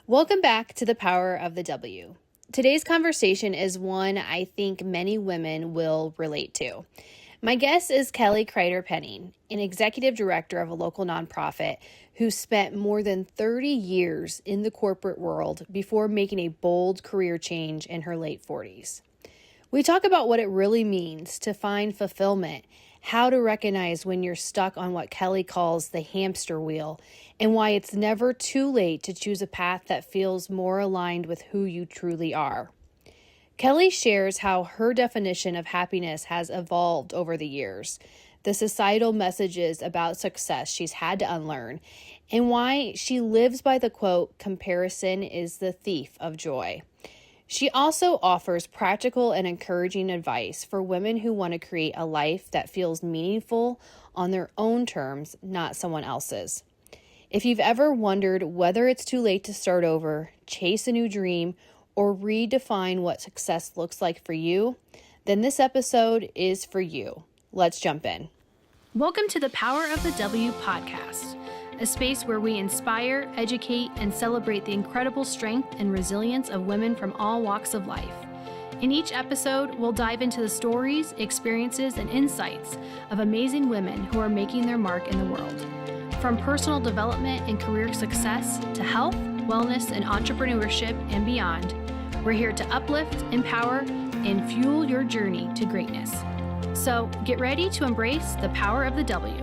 Welcome back to The Power of the W. Today's conversation is one I think many women will relate to. My guest is Kelly Kreiter Penning, an executive director of a local nonprofit who spent more than 30 years in the corporate world before making a bold career change in her late 40s. We talk about what it really means to find fulfillment, how to recognize when you're stuck on what Kelly calls the hamster wheel, and why it's never too late to choose a path that feels more aligned with who you truly are. Kelly shares how her definition of happiness has evolved over the years, the societal messages about success she's had to unlearn, and why she lives by the quote, "Comparison is the thief of joy." She also offers practical and encouraging advice for women who want to create a life that feels meaningful on their own terms, not someone else's. If you've ever wondered whether it's too late to start over, chase a new dream, or redefine what success looks like for you, then this episode is for you. Let's jump in. Welcome to the Power of the W podcast, a space where we inspire, educate, and celebrate the incredible strength and resilience of women from all walks of life. In each episode, we'll dive into the stories, experiences, and insights of amazing women who are making their mark in the world. From personal development and career success to health, wellness, and entrepreneurship and beyond, we're here to uplift, empower, and fuel your journey to greatness. So get ready to embrace the power of the W.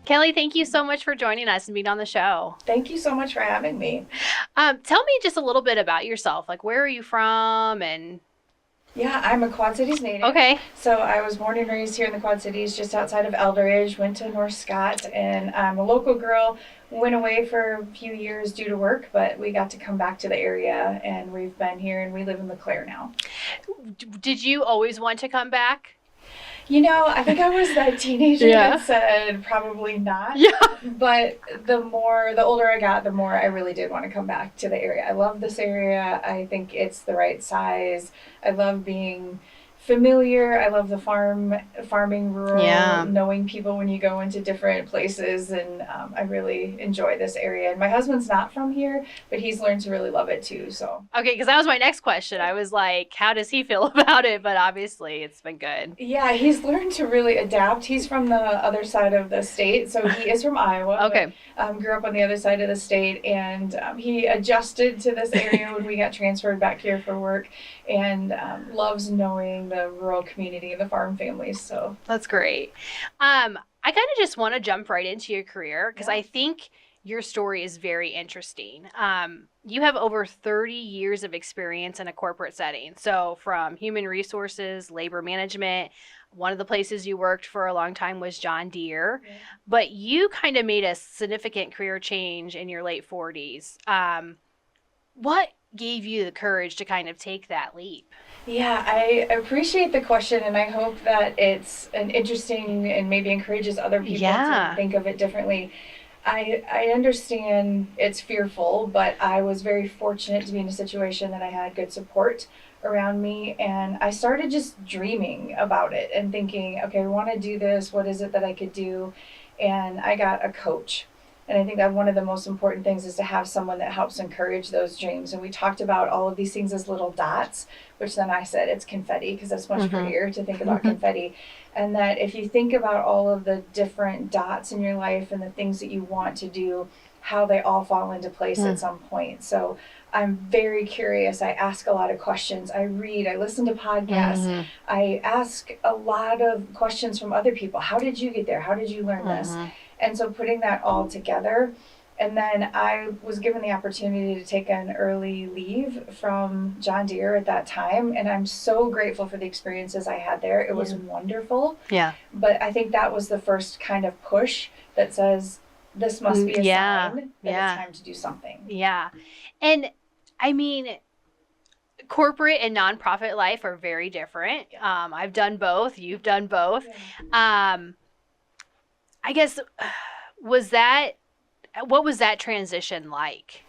Kelly, thank you so much for joining us and being on the show. Thank you so much for having me. Tell me just a little bit about yourself. Like, where are you from? And Yeah, I'm a Quad Cities native. okay. So I was born and raised here in the Quad Cities, just outside of Eldridge, went to North Scott, and I'm a local girl. Went away for a few years due to work, but we got to come back to the area, and we've been here, and we live in LeClaire now. Did you always want to come back? You know, I think I was that teenager that said probably not. Yeah. But the older I got, the more I really did want to come back to the area. I love this area. I think it's the right size. I love being familiar. I love the farming, rural, knowing people when you go into different places, and I really enjoy this area. And my husband's not from here, but he's learned to really love it too. So okay, because that was my next question. I was like, how does he feel about it? But obviously, it's been good. Yeah, he's learned to really adapt. He's from the other side of the state, so he is from Iowa. Okay. But, grew up on the other side of the state, and he adjusted to this area when we got transferred back here for work, and loves knowing the rural community and the farm families. So that's great. I kind of just want to jump right into your career because I think your story is very interesting. You have over 30 years of experience in a corporate setting. So from human resources, labor management, one of the places you worked for a long time was John Deere, but you kind of made a significant career change in your late 40s. What gave you the courage to kind of take that leap? Yeah, I appreciate the question, and I hope that it's an interesting and maybe encourages other people to think of it differently. I understand it's fearful, but I was very fortunate to be in a situation that I had good support around me, and I started just dreaming about it and thinking, okay, I want to do this. What is it that I could do? And I got a coach. And I think that one of the most important things is to have someone that helps encourage those dreams. And we talked about all of these things as little dots, which then I said it's confetti, because that's much prettier to think about confetti. And that if you think about all of the different dots in your life and the things that you want to do, how they all fall into place at some point. So I'm very curious. I ask a lot of questions. I read, I listen to podcasts. I ask a lot of questions from other people. How did you get there? How did you learn this? And so putting that all together, and then I was given the opportunity to take an early leave from John Deere at that time, and I'm so grateful for the experiences I had there. It was wonderful. Yeah. But I think that was the first kind of push that says, this must be a sign that it's time to do something. Yeah. And I mean, corporate and nonprofit life are very different. I've done both. You've done both. I guess, what was that transition like?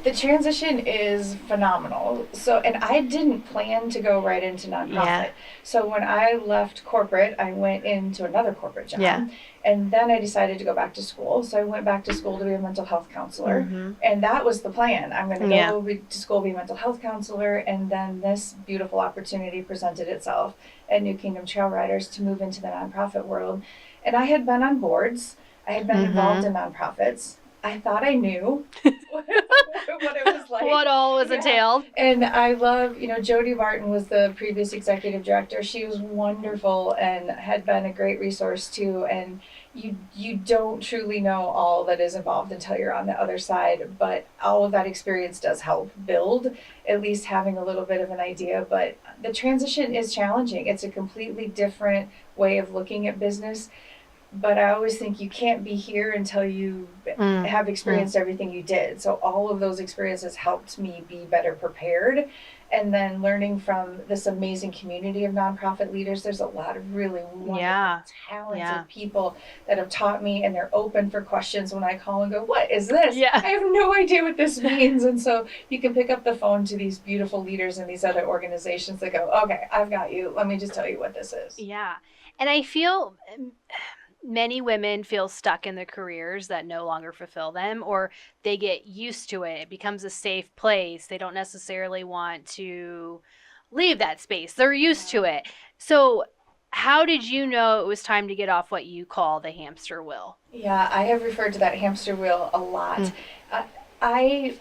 The transition is phenomenal. So, and I didn't plan to go right into nonprofit. Yeah. So when I left corporate, I went into another corporate job. Yeah. And then I decided to go back to school. So I went back to school to be a mental health counselor. And that was the plan. I'm going to go to school, be a mental health counselor. And then this beautiful opportunity presented itself at New Kingdom Trail Riders to move into the nonprofit world. And I had been on boards. I had been involved in nonprofits. I thought I knew what it was like. What all was entailed. And I love, Jody Martin was the previous executive director. She was wonderful and had been a great resource too. And you don't truly know all that is involved until you're on the other side. But all of that experience does help build, at least having a little bit of an idea. But the transition is challenging. It's a completely different way of looking at business. But I always think you can't be here until you have experienced everything you did. So all of those experiences helped me be better prepared. And then learning from this amazing community of nonprofit leaders, there's a lot of really wonderful, talented people that have taught me, and they're open for questions when I call and go, what is this? I have no idea what this means. And so you can pick up the phone to these beautiful leaders in these other organizations that go, okay, I've got you. Let me just tell you what this is. Yeah. And I feel many women feel stuck in their careers that no longer fulfill them, or they get used to it. It becomes a safe place. They don't necessarily want to leave that space. They're used to it. So how did you know it was time to get off what you call the hamster wheel? Yeah, I have referred to that hamster wheel a lot. A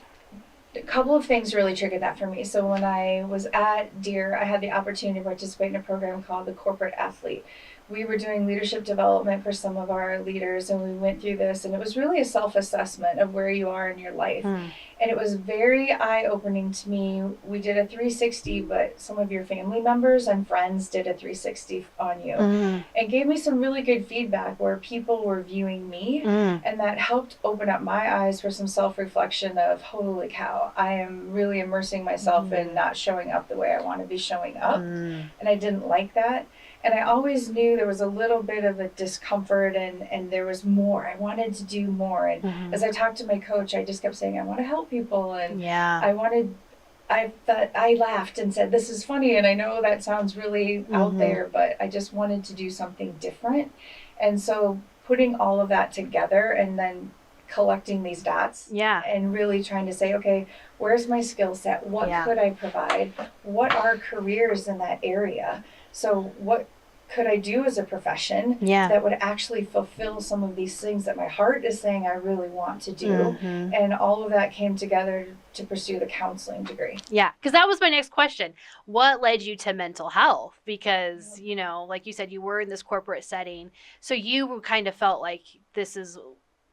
couple of things really triggered that for me. So when I was at Deere, I had the opportunity to participate in a program called the Corporate Athlete. We were doing leadership development for some of our leaders, and we went through this, and it was really a self-assessment of where you are in your life. And it was very eye-opening to me. We did a 360, but some of your family members and friends did a 360 on you, and gave me some really good feedback where people were viewing me, and that helped open up my eyes for some self-reflection of, holy cow, I am really immersing myself in not showing up the way I want to be showing up, and I didn't like that. And I always knew there was a little bit of a discomfort, and there was more. I wanted to do more. And as I talked to my coach, I just kept saying, I want to help people. And I thought, I laughed and said, this is funny. And I know that sounds really out there, but I just wanted to do something different. And so putting all of that together and then collecting these dots and really trying to say, okay, where's my skill set? What could I provide? What are careers in that area? So what could I do as a profession that would actually fulfill some of these things that my heart is saying I really want to do? And all of that came together to pursue the counseling degree. Yeah, because that was my next question. What led you to mental health? Because, like you said, you were in this corporate setting. So you kind of felt like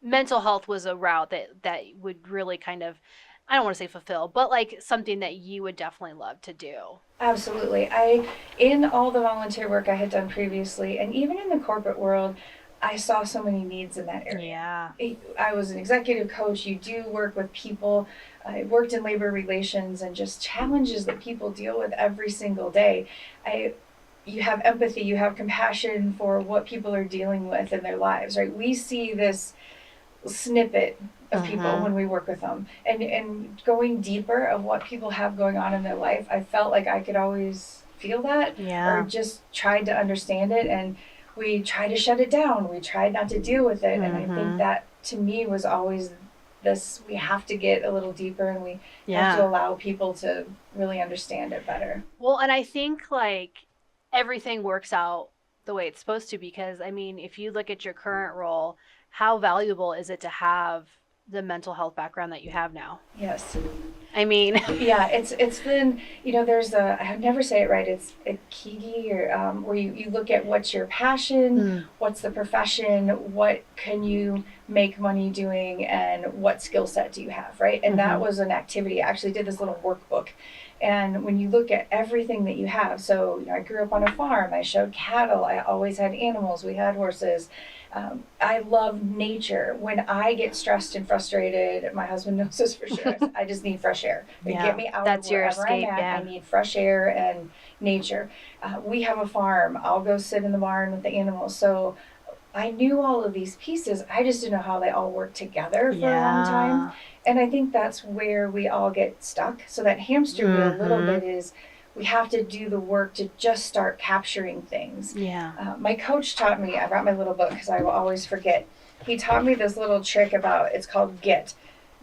mental health was a route that would really kind of, I don't want to say fulfill, but like something that you would definitely love to do. Absolutely. In all the volunteer work I had done previously, and even in the corporate world, I saw so many needs in that area. I was an executive coach. You do work with people. I worked in labor relations and just challenges that people deal with every single day. You have empathy, you have compassion for what people are dealing with in their lives, right? We see this snippet of people when we work with them, and going deeper of what people have going on in their life. I felt like I could always feel that, or just tried to understand it, and we tried to shut it down. We tried not to deal with it, and I think that to me was always this: we have to get a little deeper, and we have to allow people to really understand it better. Well, and I think like everything works out the way it's supposed to, because I mean, if you look at your current role, how valuable is it to have the mental health background that you have now? Yes. I mean, it's been, there's I never say it right. It's a kigi, or where you look at what's your passion, what's the profession, what can you make money doing, and what skill set do you have, right? And that was an activity. I actually did this little workbook. And when you look at everything that you have, so I grew up on a farm. I showed cattle. I always had animals. We had horses. I love nature. When I get stressed and frustrated, my husband knows this for sure. I just need fresh air. Get me out of wherever I'm at. I need fresh air and nature. We have a farm. I'll go sit in the barn with the animals. So I knew all of these pieces. I just didn't know how they all work together for a long time. And I think that's where we all get stuck. So that hamster wheel a little bit is we have to do the work to just start capturing things. My coach taught me, I brought my little book because I will always forget. He taught me this little trick about, it's called GET.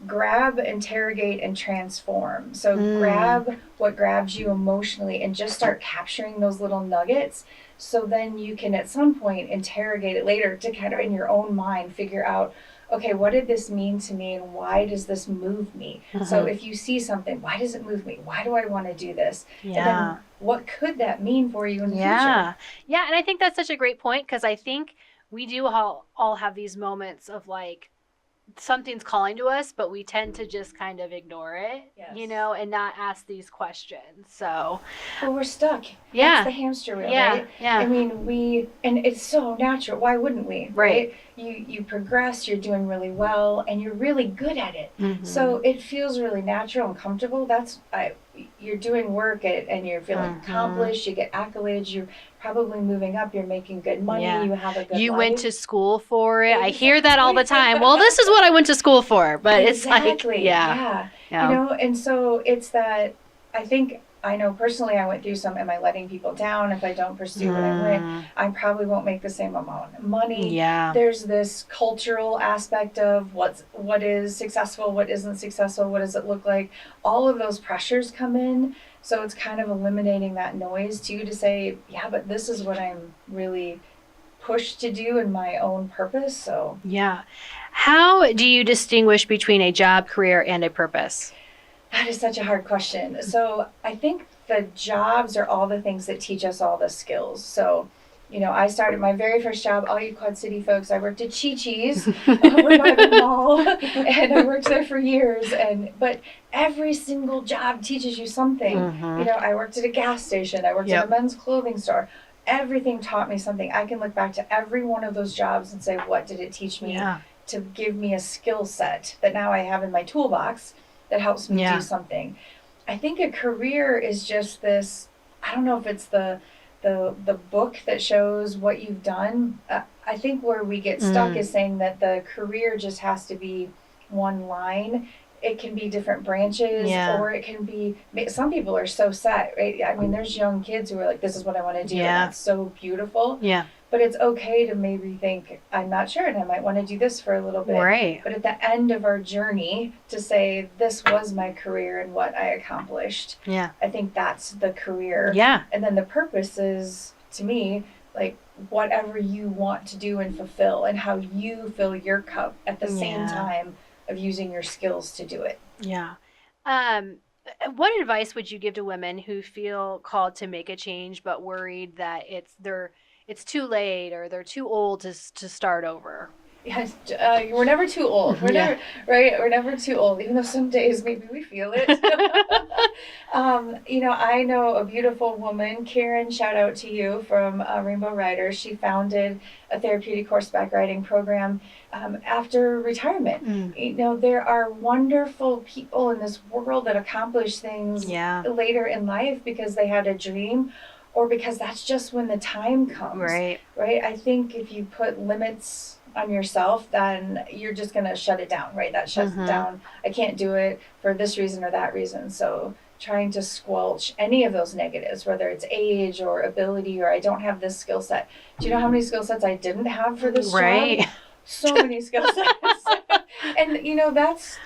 Grab, interrogate, and transform. So grab what grabs you emotionally and just start capturing those little nuggets. So then you can at some point interrogate it later to kind of in your own mind figure out, okay, what did this mean to me and why does this move me? So if you see something, why does it move me? Why do I want to do this? And then what could that mean for you in the future? Yeah, and I think that's such a great point because I think we do all have these moments of like, something's calling to us, but we tend to just kind of ignore it, and not ask these questions. So, well, we're stuck. That's the hamster wheel, right? I mean, and it's so natural. Why wouldn't we? Right? You progress. You're doing really well, and you're really good at it. So it feels really natural and comfortable. You're doing work and you're feeling accomplished. You get accolades. You're probably moving up. You're making good money. You have a good life. You went to school for it. I hear that all the time. Well, this is what I went to school for, but it's like, and so it's that, I know personally I went through some, am I letting people down if I don't pursue what I want? I probably won't make the same amount of money. There's this cultural aspect of what is successful, what isn't successful, what does it look like? All of those pressures come in. So it's kind of eliminating that noise too, to say, yeah, but this is what I'm really pushed to do in my own purpose. So how do you distinguish between a job, career, and a purpose? That is such a hard question. So I think the jobs are all the things that teach us all the skills. So, I started my very first job, all you Quad City folks, I worked at Chi-Chi's over by the mall, and I worked there for years. But every single job teaches you something. I worked at a gas station. I worked at a men's clothing store. Everything taught me something. I can look back to every one of those jobs and say, what did it teach me to give me a skill set that now I have in my toolbox that helps me do something. I think a career is just this, I don't know if it's the book that shows what you've done. I think where we get stuck is saying that the career just has to be one line. It can be different branches, or it can be, some people are so set, right? I mean, there's young kids who are like, this is what I want to do. And that's so beautiful. But it's okay to maybe think, I'm not sure, and I might want to do this for a little bit. Right. But at the end of our journey, to say, this was my career and what I accomplished. I think that's the career. And then the purpose is, to me, like whatever you want to do and fulfill, and how you fill your cup at the same time of using your skills to do it. What advice would you give to women who feel called to make a change but worried that it's too late or they're too old to start over? Yes, we're never too old. We're never, right? We're never too old, even though some days maybe we feel it. I know a beautiful woman, Karen, shout out to you, from Rainbow Riders. She founded a therapeutic horseback riding program after retirement. There are wonderful people in this world that accomplish things later in life because they had a dream, or because that's just when the time comes. Right? I think if you put limits on yourself, then you're just going to shut it down, right? That shuts it down. I can't do it for this reason or that reason. So trying to squelch any of those negatives, whether it's age or ability, or I don't have this skill set. Do you know how many skill sets I didn't have for this job? So many skill sets. And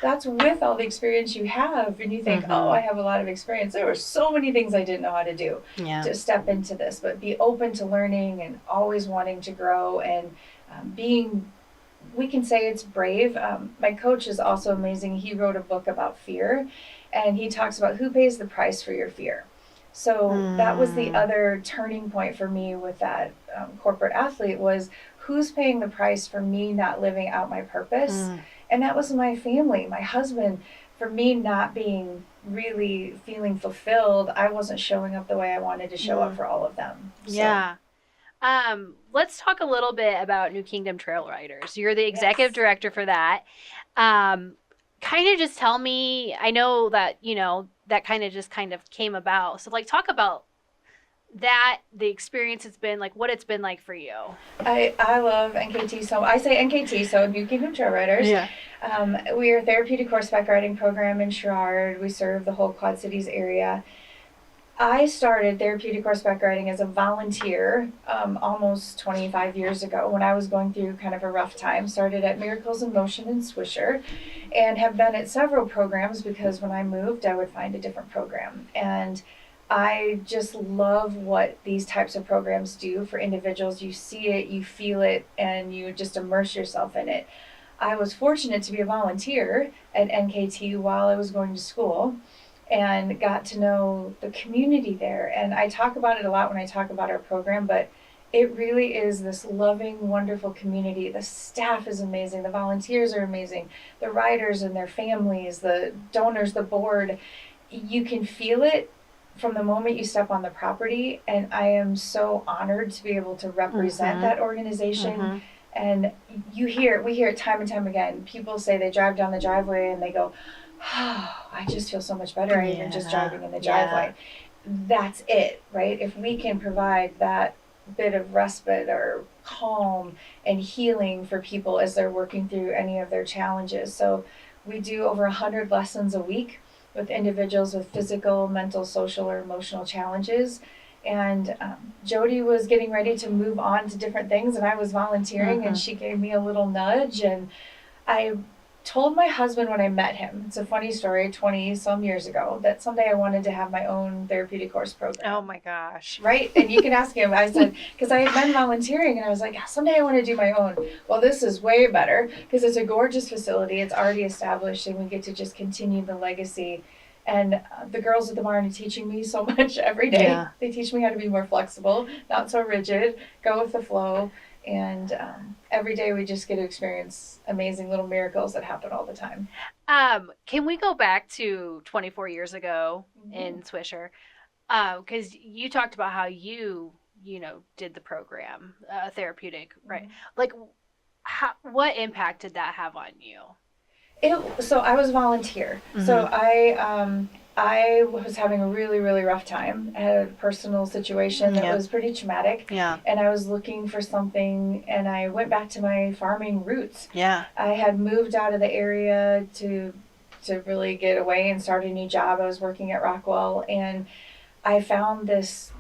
that's with all the experience you have, and you think, oh, I have a lot of experience. There were so many things I didn't know how to do to step into this, but be open to learning and always wanting to grow, and we can say it's brave. My coach is also amazing. He wrote a book about fear, and he talks about who pays the price for your fear. So that was the other turning point for me with that corporate athlete, was who's paying the price for me not living out my purpose? And that was my family, my husband. For me not being really feeling fulfilled, I wasn't showing up the way I wanted to show up for all of them. So. Let's talk a little bit about New Kingdom Trail Riders. You're the executive director for that. Kind of just tell me, I know that, that kind of just came about. So talk about the experience has been, like what it's been like for you. I love NKT. So I say NKT, so New Kingdom Trail Riders. Yeah. We are a therapeutic horseback riding program in Sherrard. We serve the whole Quad Cities area. I started therapeutic horseback riding as a volunteer almost 25 years ago when I was going through kind of a rough time. Started at Miracles in Motion in Swisher and have been at several programs because when I moved, I would find a different program. And I just love what these types of programs do for individuals. You see it, you feel it, and you just immerse yourself in it. I was fortunate to be a volunteer at NKT while I was going to school and got to know the community there. And I talk about it a lot when I talk about our program, but it really is this loving, wonderful community. The staff is amazing. The volunteers are amazing. The riders and their families, the donors, the board. You can feel it from the moment you step on the property. And I am so honored to be able to represent that organization. And we hear it time and time again. People say they drive down the driveway and they go, oh, I just feel so much better even just driving in the driveway. That's it, right? If we can provide that bit of respite or calm and healing for people as they're working through any of their challenges. So we do over 100 lessons a week with individuals with physical, mental, social, or emotional challenges. And Jody was getting ready to move on to different things, and I was volunteering, and she gave me a little nudge, and I told my husband when I met him, it's a funny story, 20 some years ago, that someday I wanted to have my own therapeutic horse program. Oh my gosh. Right? And you can ask him. I said, because I had been volunteering and I was like, someday I want to do my own. Well, this is way better because it's a gorgeous facility. It's already established and we get to just continue the legacy. And the girls at the barn are teaching me so much every day. Yeah. They teach me how to be more flexible, not so rigid, go with the flow. And every day we just get to experience amazing little miracles that happen all the time. Can we go back to 24 years ago in Swisher? Because you talked about how you did the program, therapeutic, right? Like, what impact did that have on you? So I was a volunteer. So I was having a really, really rough time. I had a personal situation that was pretty traumatic. Yeah. And I was looking for something, and I went back to my farming roots. Yeah. I had moved out of the area to really get away and start a new job. I was working at Rockwell, and I found this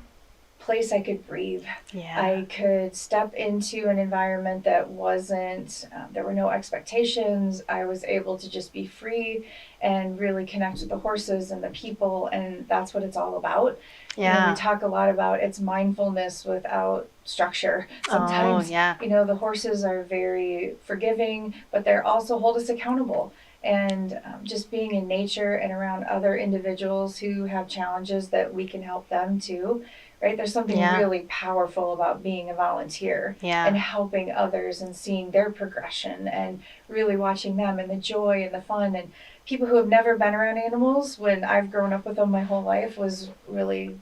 place I could breathe. Yeah. I could step into an environment that wasn't, there were no expectations. I was able to just be free and really connect with the horses and the people, and that's what it's all about. Yeah. We talk a lot about it's mindfulness without structure. Sometimes, the horses are very forgiving, but they're also hold us accountable. And just being in nature and around other individuals who have challenges that we can help them too. Right? There's something really powerful about being a volunteer and helping others and seeing their progression and really watching them and the joy and the fun. And people who have never been around animals, when I've grown up with them my whole life, was really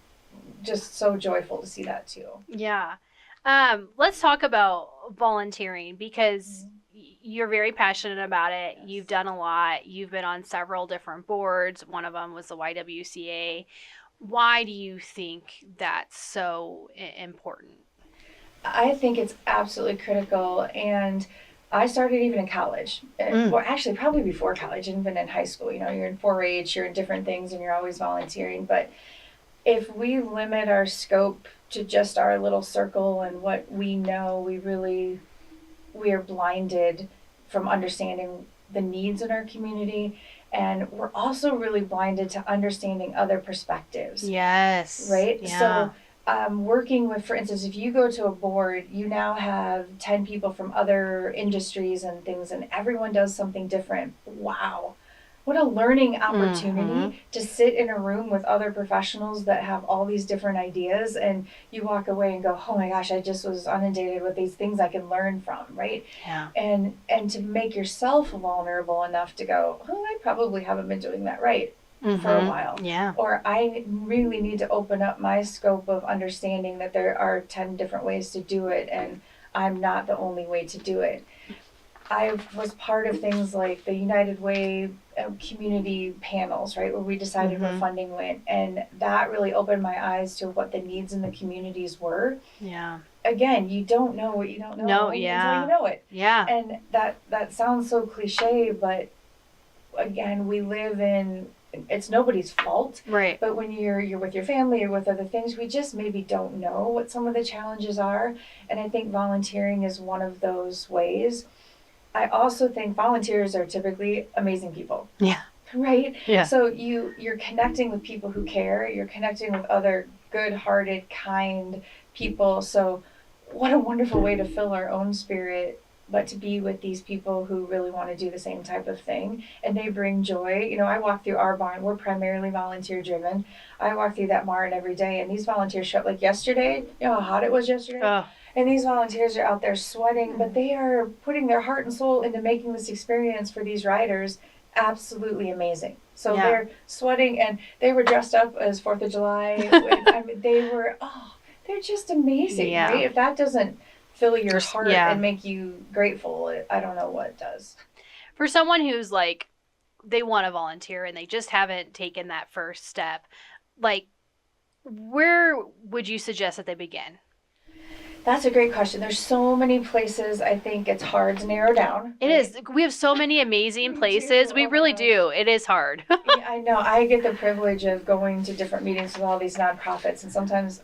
just so joyful to see that too. Yeah. Let's talk about volunteering because you're very passionate about it. Yes. You've done a lot. You've been on several different boards. One of them was the YWCA. Why do you think that's so important? I think it's absolutely critical. And I started even in college. Well, actually, probably before college, even in high school. You're in 4-H, you're in different things, and you're always volunteering. But if we limit our scope to just our little circle and what we know, we are blinded from understanding the needs in our community. And we're also really blinded to understanding other perspectives. Yes. Right? Yeah. So working with, for instance, if you go to a board, you now have 10 people from other industries and things, and everyone does something different. Wow. What a learning opportunity to sit in a room with other professionals that have all these different ideas, and you walk away and go, oh my gosh, I just was inundated with these things I can learn from, right? Yeah. And to make yourself vulnerable enough to go, oh, I probably haven't been doing that right for a while. Yeah. Or I really need to open up my scope of understanding that there are 10 different ways to do it, and I'm not the only way to do it. I was part of things like the United Way community panels, right, where we decided where funding went, and that really opened my eyes to what the needs in the communities were. Yeah. Again, you don't know what you don't know until you know it. Yeah. And that sounds so cliche, but again, we live in, it's nobody's fault. Right. But when you're with your family or with other things, we just maybe don't know what some of the challenges are. And I think volunteering is one of those ways. I also think volunteers are typically amazing people. Yeah. Right? Yeah. So you're connecting with people who care, you're connecting with other good-hearted, kind people. So what a wonderful way to fill our own spirit, but to be with these people who really want to do the same type of thing, and they bring joy. You know, I walk through our barn. We're primarily volunteer driven. I walk through that barn every day, and these volunteers show up. Like yesterday, you know how hot it was yesterday? Oh. And these volunteers are out there sweating, but they are putting their heart and soul into making this experience for these riders absolutely amazing. So they're sweating, and they were dressed up as 4th of July. I mean, they're just amazing, right? If that doesn't fill your heart and make you grateful, I don't know what does. For someone who's like, they want to volunteer and they just haven't taken that first step, like, where would you suggest that they begin? That's a great question. There's so many places. I think it's hard to narrow down. It is. We have so many amazing places. We really do. It is hard. Yeah, I know. I get the privilege of going to different meetings with all these nonprofits, and sometimes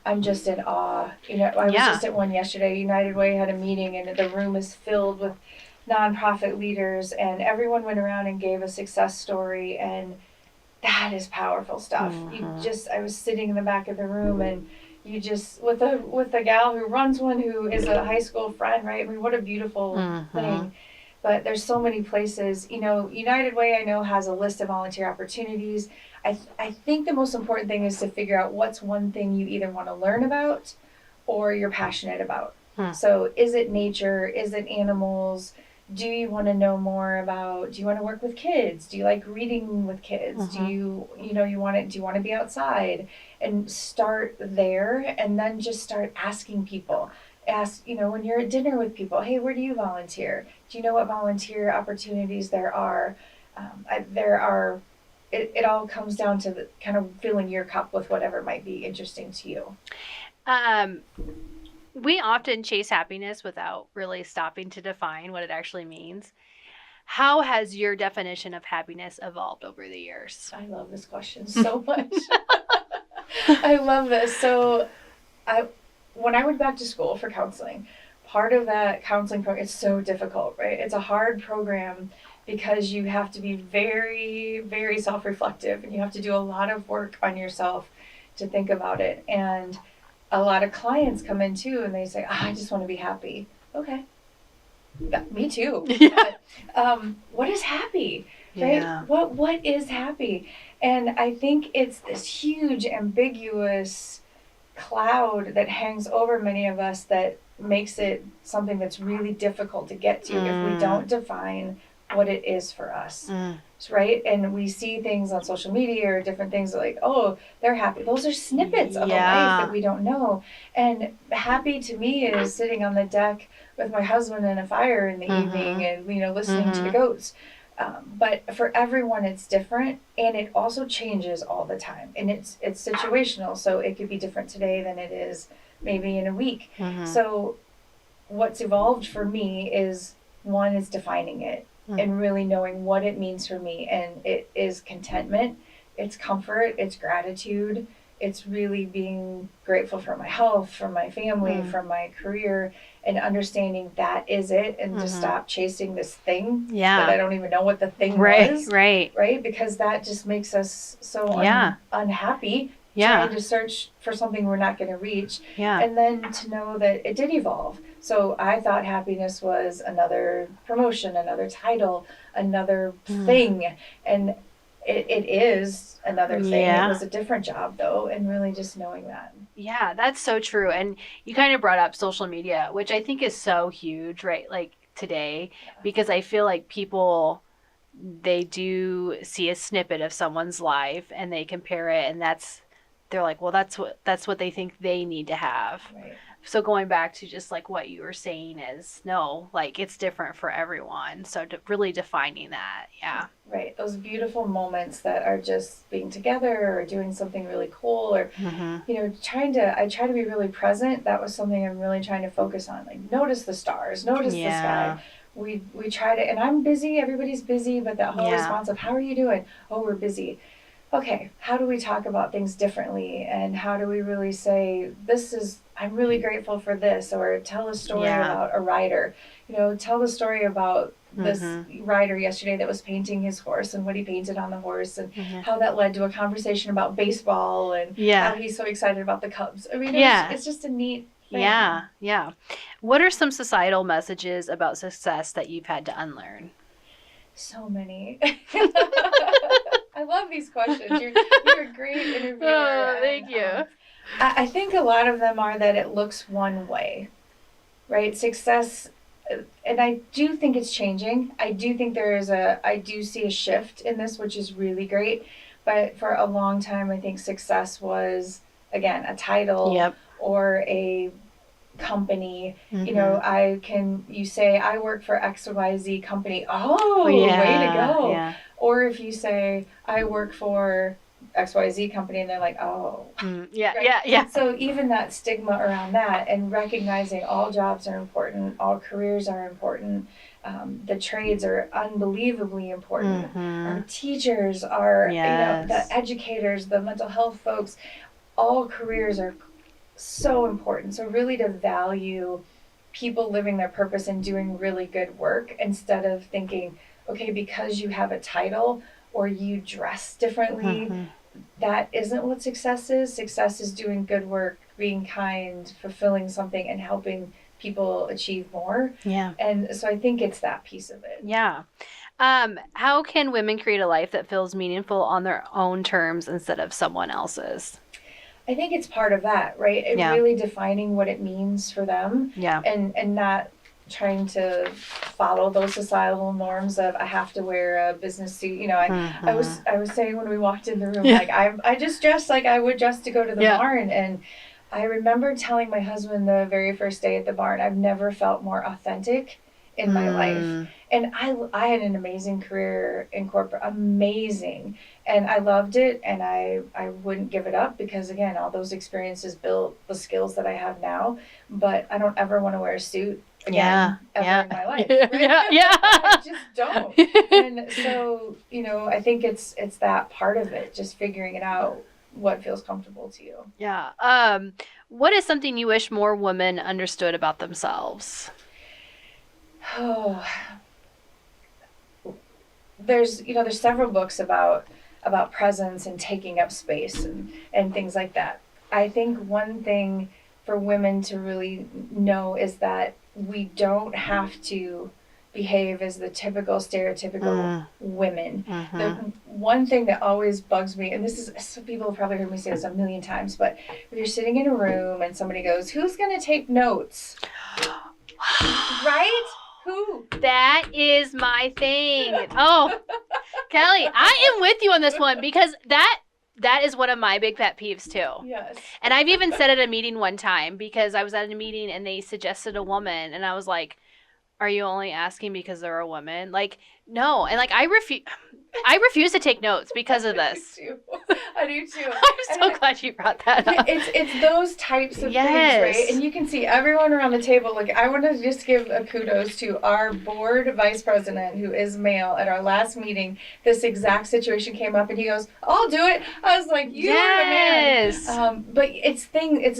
I'm just in awe. You know, I was just at one yesterday. United Way had a meeting, and the room is filled with nonprofit leaders, and everyone went around and gave a success story, and that is powerful stuff. I was sitting in the back of the room, and you just, with a gal who runs one who is a high school friend, right? I mean, what a beautiful thing. But there's so many places. You know, United Way, I know, has a list of volunteer opportunities. I think the most important thing is to figure out what's one thing you either want to learn about or you're passionate about. So is it nature? Is it animals? Do you want to know more about, do you want to work with kids? Do you like reading with kids? Do you want to be outside? And start there, and then just start asking people. Ask, when you're at dinner with people, hey, where do you volunteer? Do you know what volunteer opportunities there are? It all comes down to the kind of filling your cup with whatever might be interesting to you. We often chase happiness without really stopping to define what it actually means. How has your definition of happiness evolved over the years? I love this question so much. I love this. So when I went back to school for counseling, part of that counseling program, it's so difficult, right? It's a hard program because you have to be very, very self-reflective, and you have to do a lot of work on yourself to think about it. And a lot of clients come in too, and they say, I just want to be happy. Okay. Yeah, me too. But, what is happy? Right? Yeah. What is happy? And I think it's this huge ambiguous cloud that hangs over many of us that makes it something that's really difficult to get to if we don't define what it is for us. Right? And we see things on social media or different things like, oh, they're happy. Those are snippets of a life that we don't know. And happy to me is sitting on the deck with my husband and a fire in the evening and, listening to the goats. But for everyone, it's different, and it also changes all the time. And it's situational, so it could be different today than it is maybe in a week. So what's evolved for me is, one is defining it and really knowing what it means for me. And it is contentment, it's comfort, it's gratitude, it's really being grateful for my health, for my family, for my career, and understanding that is it, and to stop chasing this thing that I don't even know what the thing was. Right. Because that just makes us so unhappy trying to search for something we're not going to reach. And then to know that it did evolve. So I thought happiness was another promotion, another title, another thing. And it is another thing. It was a different job, though, and really just knowing that. Yeah, that's so true. And you kind of brought up social media, which I think is so huge, right? Like today, because I feel like people, they do see a snippet of someone's life and they compare it, and they're like, well, that's what they think they need to have. So going back to just like what you were saying is, no, like it's different for everyone. So really defining that. Yeah. Right. Those beautiful moments that are just being together or doing something really cool or, you know, I try to be really present. That was something I'm really trying to focus on. Like notice the stars, notice the sky. We try to, and I'm busy, everybody's busy, but that whole response of how are you doing? Oh, we're busy. Okay, how do we talk about things differently? And how do we really say, I'm really grateful for this, or tell a story about a rider. You know, tell the story about this rider yesterday that was painting his horse and what he painted on the horse and how that led to a conversation about baseball and how he's so excited about the Cubs. I mean, it's just a neat thing. Yeah. What are some societal messages about success that you've had to unlearn? So many. I love these questions. You're a great interviewer. Oh, thank you. I think a lot of them are that it looks one way, right? Success, and I do think it's changing. I do think I do see a shift in this, which is really great. But for a long time, I think success was, again, a title or a company. You know, you say I work for XYZ company. Oh, way to go. Or if you say I work for XYZ company and they're like, oh. Right? So even that stigma around that and recognizing all jobs are important, all careers are important. The trades are unbelievably important. Our teachers are, you know, the educators, the mental health folks, all careers are so important. So really to value people living their purpose and doing really good work instead of thinking, okay, because you have a title or you dress differently, that isn't what success is. Success is doing good work, being kind, fulfilling something, and helping people achieve more. And so I think it's that piece of it. How can women create a life that feels meaningful on their own terms instead of someone else's? I think it's part of that, right? Really defining what it means for them and not trying to follow those societal norms of I have to wear a business suit. You know, I was saying when we walked in the room, like I just dressed like I would dress to go to the barn. And I remember telling my husband the very first day at the barn, I've never felt more authentic in my life. And I had an amazing career in corporate, amazing. And I loved it, and I wouldn't give it up because, again, all those experiences built the skills that I have now. But I don't ever want to wear a suit again ever in my life. Right? I just don't. And so, you know, I think it's that part of it, just figuring it out, what feels comfortable to you. What is something you wish more women understood about themselves? Oh, there's several books about presence and taking up space and things like that. I think one thing for women to really know is that we don't have to behave as the typical stereotypical women. The one thing that always bugs me, and this is, some people have probably heard me say this a million times, but if you're sitting in a room and somebody goes, who's going to take notes? Right? Who? That is my thing. Oh, Kelly, I am with you on this one because that is one of my big pet peeves too. Yes. And I've even said at a meeting one time because I was at a meeting and they suggested a woman and I was like, are you only asking because they're a woman? Like, no. And like, I refuse to take notes because of this. I do too. I'm so glad you brought that up. It's those types of things, right? And you can see everyone around the table. Like, I want to just give a kudos to our board vice president, who is male. At our last meeting, this exact situation came up, and he goes, "I'll do it." I was like, "You are the man." But it's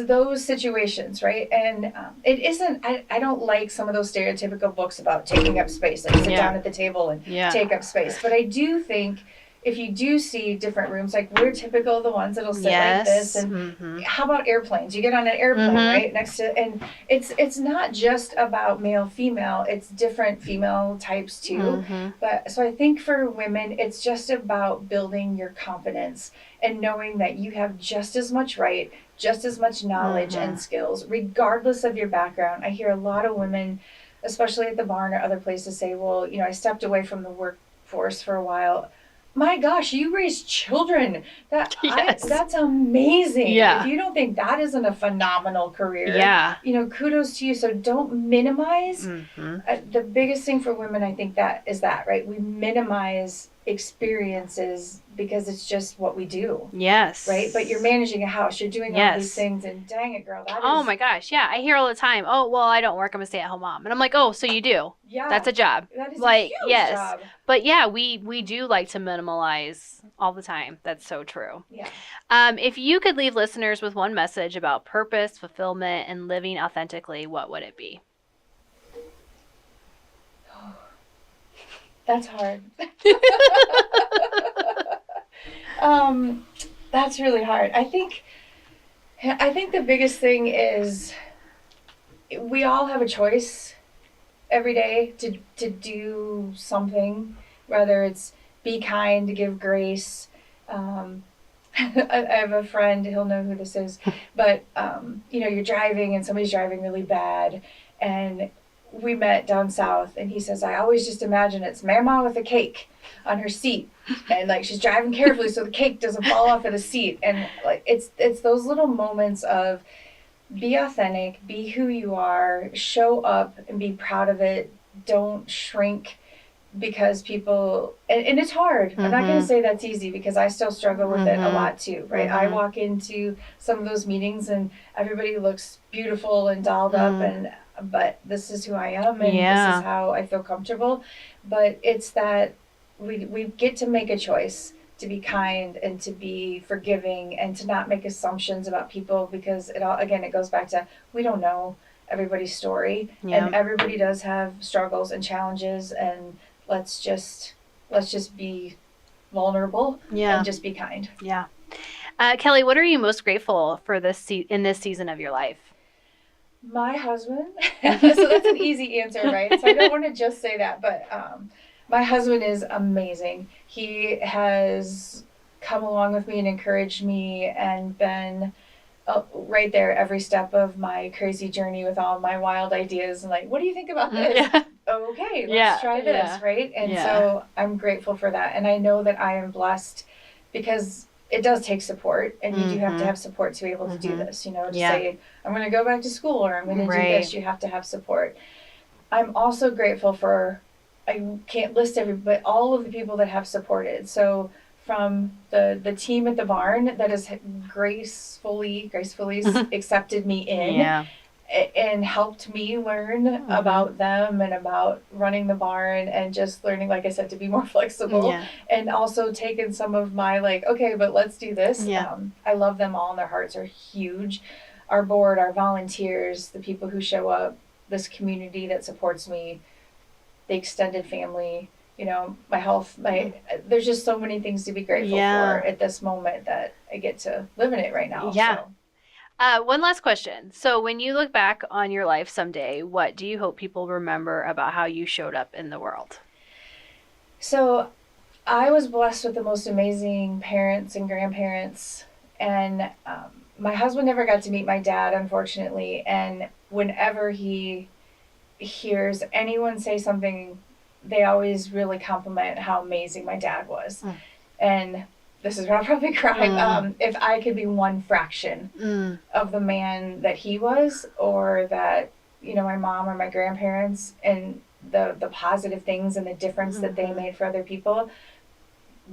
those situations, right? And it isn't. I don't like some of those stereotypical books about taking up space, like sit down at the table and take up space. But I do think if you do see different rooms, like we're typical the ones that'll sit like this, and how about airplanes? You get on an airplane, right, next to, and it's not just about male, female, it's different female types too. But so I think for women, it's just about building your confidence and knowing that you have just as much right, just as much knowledge and skills, regardless of your background. I hear a lot of women, especially at the barn or other places, say, well, you know, I stepped away from the workforce for a while. my gosh, you raised children. Yes. That's amazing. Yeah. If you don't think that isn't a phenomenal career, Yeah. Kudos to you. So don't minimize. The biggest thing for women, I think, that is that, right? We minimize experiences because it's just what we do. Yes. Right? But you're managing a house, you're doing all these things, and dang it, girl, oh my gosh, yeah. I hear all the time, oh, well, I don't work, I'm a stay-at-home mom. And I'm like, oh, so you do? Yeah. That's a job. That is a huge job. But yeah, we do like to minimalize all the time. That's so true. Yeah. If you could leave listeners with one message about purpose, fulfillment, and living authentically, what would it be? That's hard. That's really hard. I think the biggest thing is we all have a choice every day to do something, whether it's be kind, to give grace. I have a friend, he'll know who this is, but you're driving and somebody's driving really bad, and we met down south, and he says, I always just imagine it's Mama with a cake on her seat, and like she's driving carefully so the cake doesn't fall off of the seat. And like it's those little moments of be authentic, be who you are, show up and be proud of it. Don't shrink because people, and it's hard. I'm not going to say that's easy, because I still struggle with it a lot too, right? I walk into some of those meetings and everybody looks beautiful and dolled up, but this is who I am, and this is how I feel comfortable. But it's that we get to make a choice to be kind and to be forgiving and to not make assumptions about people, because it goes back to, we don't know everybody's story, and everybody does have struggles and challenges, and let's just be vulnerable and just be kind. Yeah. Kelly, what are you most grateful for in this season of your life? My husband. So that's an easy answer, right? So I don't want to just say that, but my husband is amazing. He has come along with me and encouraged me and been right there every step of my crazy journey with all my wild ideas, and like, what do you think about this? Okay, let's try this, right? And so I'm grateful for that. And I know that I am blessed, because it does take support, and you do have to have support to be able to do this, to say, I'm going to go back to school, or I'm going to do this. You have to have support. I'm also grateful for, I can't list but all of the people that have supported. So from the team at the barn that has gracefully accepted me in and helped me learn about them and about running the barn, and just learning, like I said, to be more flexible, and also taken some of my okay, but let's do this. I love them all, and their hearts are huge. Our board, our volunteers, the people who show up, this community that supports me, the extended family, my health, there's just so many things to be grateful for at this moment that I get to live in it right now. So. One last question. So when you look back on your life someday, what do you hope people remember about how you showed up in the world? So I was blessed with the most amazing parents and grandparents, and my husband never got to meet my dad, unfortunately, and whenever he hears anyone say something, they always really compliment how amazing my dad was. And this is where I'll probably cry. If I could be one fraction of the man that he was, or that, my mom or my grandparents, and the positive things and the difference that they made for other people,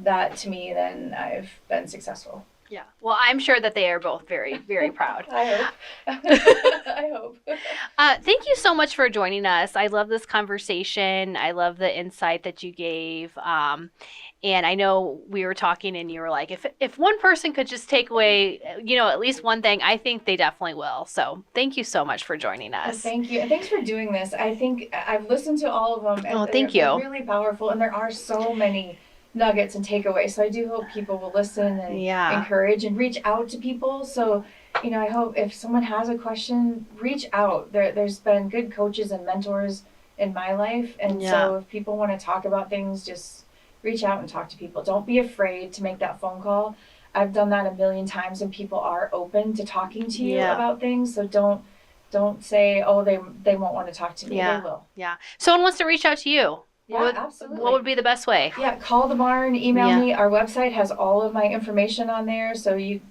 that to me, then I've been successful. Yeah. Well, I'm sure that they are both very, very proud. I hope. I hope. Thank you so much for joining us. I love this conversation. I love the insight that you gave. And I know we were talking and you were like, if one person could just take away, at least one thing, I think they definitely will. So thank you so much for joining us. Thank you. And thanks for doing this. I think I've listened to all of them. And thank you. They're really powerful. And there are so many nuggets and takeaways. So I do hope people will listen and encourage and reach out to people. So, I hope if someone has a question, reach out. There's been good coaches and mentors in my life. And so if people want to talk about things, just reach out and talk to people. Don't be afraid to make that phone call. I've done that a million times, and people are open to talking to you about things. So don't say, oh, they won't want to talk to me. They will. Yeah. Someone wants to reach out to you. Yeah, absolutely. What would be the best way? Yeah, call the barn, email me. Our website has all of my information on there, so you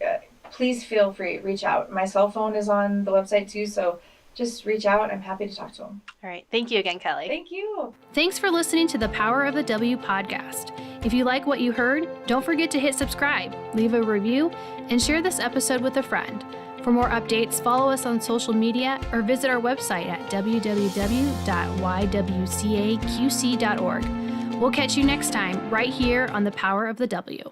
please feel free, reach out. My cell phone is on the website too, so just reach out. I'm happy to talk to them. All right. Thank you again, Kelly. Thank you. Thanks for listening to the Power of the W podcast. If you like what you heard, don't forget to hit subscribe, leave a review, and share this episode with a friend. For more updates, follow us on social media or visit our website at www.ywcaqc.org. We'll catch you next time right here on the Power of the W.